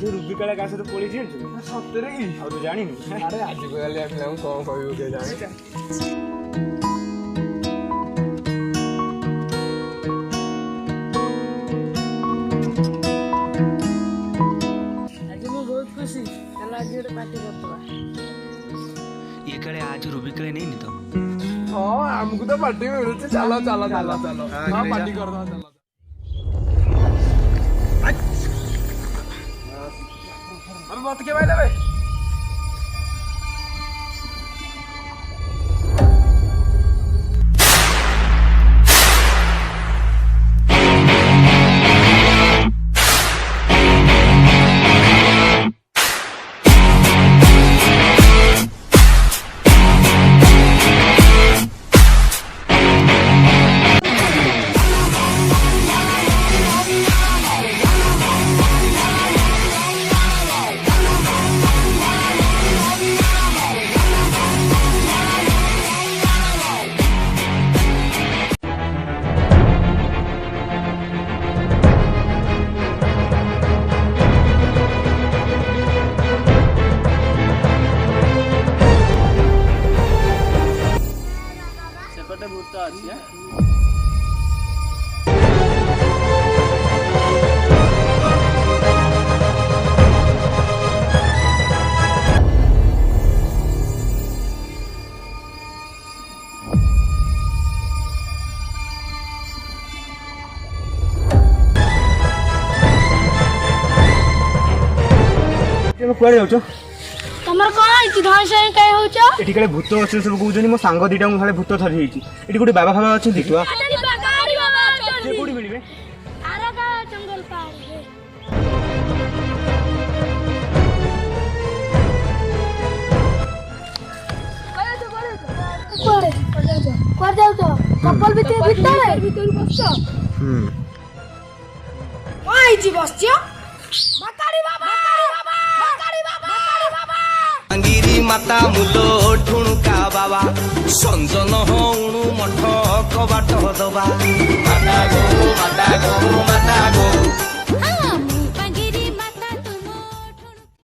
आज रुबी काला का सहित पड़ी जान सତରେ କି ଆଉ ତୁ ଜାଣିନୁ ଆରେ ଆଜି କହିଲେ ପିଲାଙ୍କୁ କଣ କହିବୁ କିଏ ଜାଣେ आज मैं बहुत खुशी चल आज गोटे पार्टी करदवा ये काले आज रुबी काले नहीं तो ହଁ ଆମକୁ ତ ପାର୍ଟି ମିଳୁଛି ଚାଲ ଚାଲ ଚାଲ ଚାଲ ହଁ ପାର୍ଟି କରିଦବା ଚାଲ अबे मत के भाई ले सेपटे भूत अछि तुम कुआडे जाउछ तमर कौन है धान से कहीं हो छ एठी काले भूत अछि सब कहउजनी मो सांग दिटा मु खाले भूत थरी हिची एठी गुडी बाबा बाबा अछि दितवा बकारी बाबा से कोडी मिलिबे आरा का जंगल पार है कर जाओ तो कपल भीतर बसछ ओइ जी बसछ बकारी बाबा बकारी बाबा अंगिरी माता मुलो ठुणुका बाबा संजन हणु मठ कबाट दबा